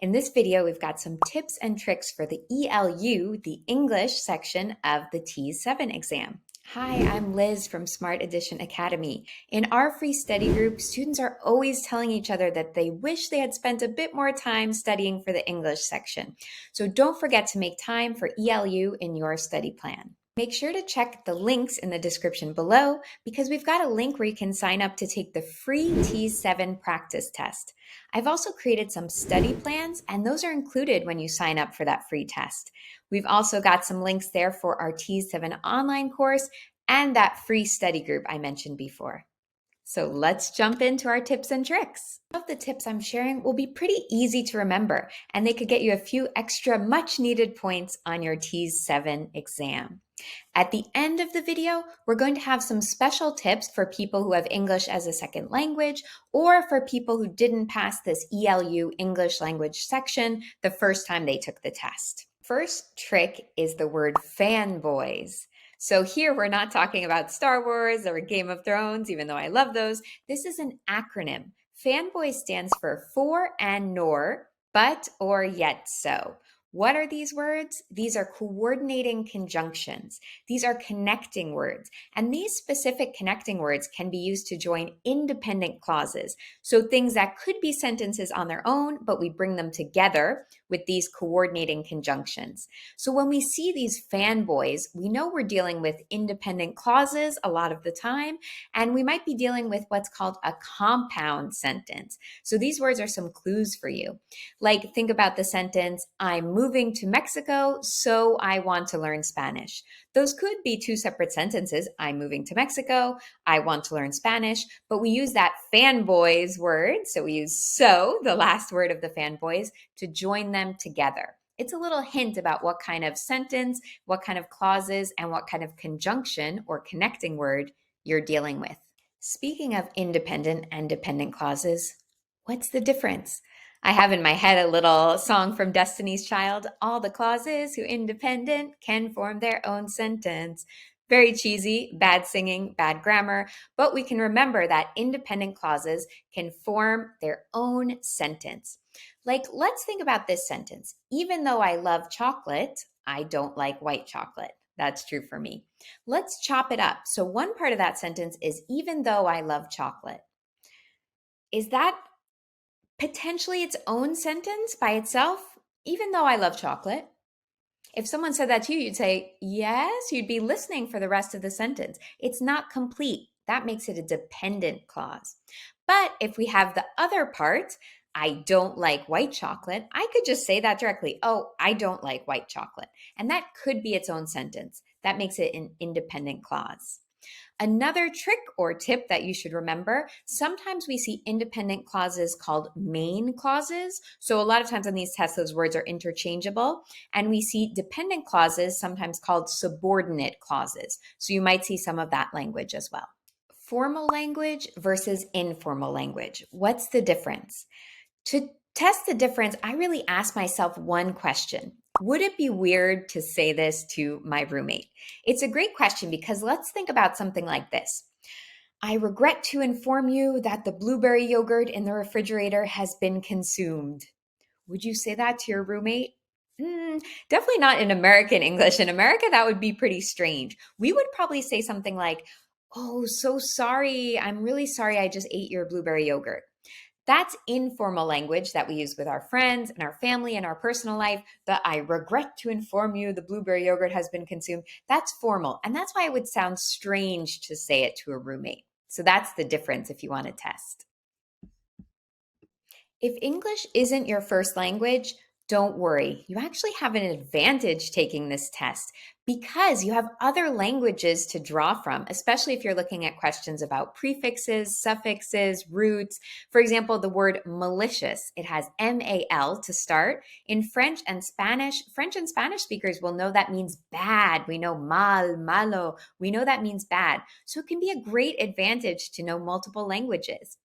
In this video, we've got some tips and tricks for the ELU, the English section of the TEAS 7 exam. Hi, I'm Liz from Smart Edition Academy. In our free study group, students are always telling each other that they wish they had spent a bit more time studying for the English section. So don't forget to make time for ELU in your study plan. Make sure to check the links in the description below because we've got a link where you can sign up to take the free TEAS 7 practice test. I've also created some study plans, and those are included when you sign up for that free test. We've also got some links there for our TEAS 7 online course and that free study group I mentioned before. So let's jump into our tips and tricks. Some of the tips I'm sharing will be pretty easy to remember, and they could get you a few extra much needed points on your TEAS 7 exam. At the end of the video, we're going to have some special tips for people who have English as a second language or for people who didn't pass this ELU English language section the first time they took the test. First trick is the word fanboys. So here we're not talking about Star Wars or Game of Thrones, even though I love those. This is an acronym. FANBOYS stands for and nor, but, or, yet, so. What are these words? These are coordinating conjunctions. These are connecting words. And these specific connecting words can be used to join independent clauses. So things that could be sentences on their own, but we bring them together with these coordinating conjunctions. So when we see these fanboys, we know we're dealing with independent clauses a lot of the time, and we might be dealing with what's called a compound sentence. So these words are some clues for you. Like, think about the sentence, I'm moving to Mexico, so I want to learn Spanish. Those could be two separate sentences. I'm moving to Mexico, I want to learn Spanish, but we use that fanboys word. So we use so, the last word of the fanboys, to join them together. It's a little hint about what kind of sentence, what kind of clauses, and what kind of conjunction or connecting word you're dealing with. Speaking of independent and dependent clauses, what's the difference? I have in my head a little song from Destiny's Child, all the clauses who independent can form their own sentence. Very cheesy, bad singing, bad grammar, but we can remember that independent clauses can form their own sentence. Like, let's think about this sentence. Even though I love chocolate, I don't like white chocolate. That's true for me. Let's chop it up. So one part of that sentence is even though I love chocolate. Is that potentially its own sentence by itself, even though I love chocolate? If someone said that to you, you'd say, yes, you'd be listening for the rest of the sentence. It's not complete. That makes it a dependent clause. But if we have the other part, I don't like white chocolate, I could just say that directly. Oh, I don't like white chocolate. And that could be its own sentence. That makes it an independent clause. Another trick or tip that you should remember, sometimes we see independent clauses called main clauses. So a lot of times on these tests, those words are interchangeable. And we see dependent clauses, sometimes called subordinate clauses. So you might see some of that language as well. Formal language versus informal language. What's the difference? To test the difference, I really asked myself one question. Would it be weird to say this to my roommate? It's a great question because let's think about something like this. I regret to inform you that the blueberry yogurt in the refrigerator has been consumed. Would you say that to your roommate? Definitely not in American English. In America, that would be pretty strange. We would probably say something like, oh, so sorry. I'm really sorry I just ate your blueberry yogurt. That's informal language that we use with our friends and our family and our personal life. The I regret to inform you the blueberry yogurt has been consumed. That's formal. And that's why it would sound strange to say it to a roommate. So that's the difference if you want to test. If English isn't your first language, don't worry. You actually have an advantage taking this test because you have other languages to draw from, especially if you're looking at questions about prefixes, suffixes, roots. For example, the word malicious, it has M-A-L to start. In French and Spanish speakers will know that means bad. We know mal, malo. We know that means bad. So it can be a great advantage to know multiple languages.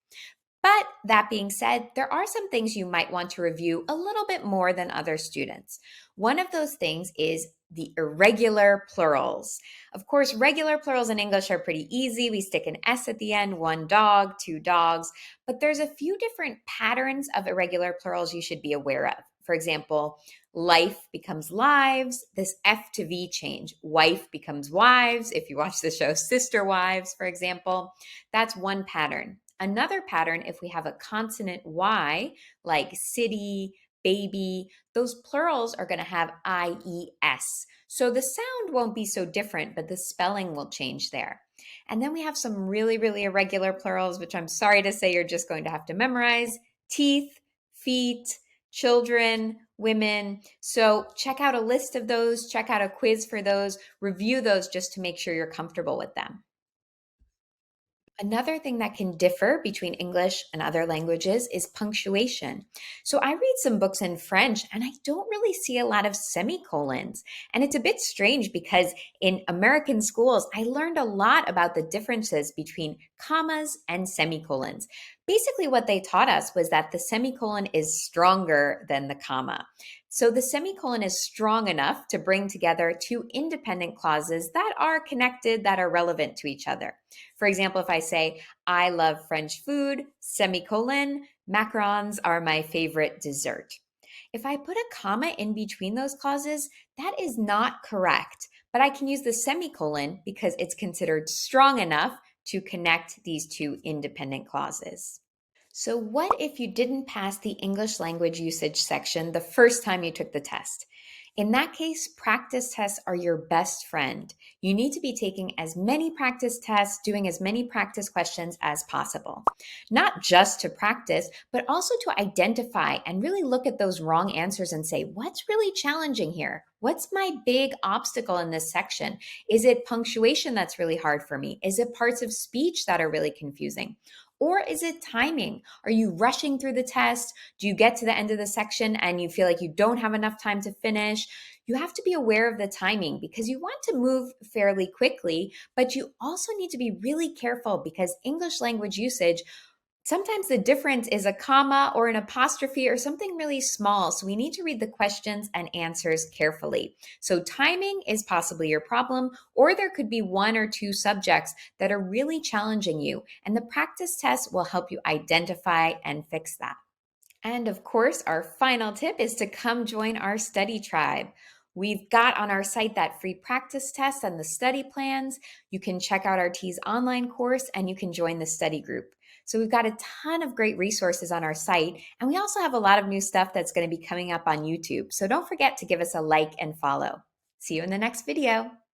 But that being said, there are some things you might want to review a little bit more than other students. One of those things is the irregular plurals. Of course, regular plurals in English are pretty easy. We stick an S at the end, one dog, two dogs, but there's a few different patterns of irregular plurals you should be aware of. For example, life becomes lives, this F to V change. Wife becomes wives. If you watch the show Sister Wives, for example, that's one pattern. Another pattern, if we have a consonant Y, like city, baby, those plurals are going to have IES. So the sound won't be so different, but the spelling will change there. And then we have some really, really irregular plurals, which I'm sorry to say you're just going to have to memorize: teeth, feet, children, women. So check out a list of those, check out a quiz for those, review those just to make sure you're comfortable with them. Another thing that can differ between English and other languages is punctuation. So I read some books in French and I don't really see a lot of semicolons. And it's a bit strange because in American schools, I learned a lot about the differences between commas and semicolons. Basically, what they taught us was that the semicolon is stronger than the comma. So the semicolon is strong enough to bring together two independent clauses that are connected, that are relevant to each other. For example, if I say, I love French food, semicolon, macarons are my favorite dessert. If I put a comma in between those clauses, that is not correct, but I can use the semicolon because it's considered strong enough to connect these two independent clauses. So, what if you didn't pass the English language usage section the first time you took the test? In that case, practice tests are your best friend. You need to be taking as many practice tests, doing as many practice questions as possible. Not just to practice, but also to identify and really look at those wrong answers and say, what's really challenging here? What's my big obstacle in this section? Is it punctuation that's really hard for me? Is it parts of speech that are really confusing? Or is it timing? Are you rushing through the test? Do you get to the end of the section and you feel like you don't have enough time to finish? You have to be aware of the timing because you want to move fairly quickly, but you also need to be really careful because English language usage, sometimes the difference is a comma or an apostrophe or something really small. So we need to read the questions and answers carefully. So timing is possibly your problem, or there could be one or two subjects that are really challenging you. And the practice test will help you identify and fix that. And of course, our final tip is to come join our study tribe. We've got on our site that free practice test and the study plans. You can check out our TEAS online course and you can join the study group. So we've got a ton of great resources on our site, and we also have a lot of new stuff that's going to be coming up on YouTube. So don't forget to give us a like and follow. See you in the next video.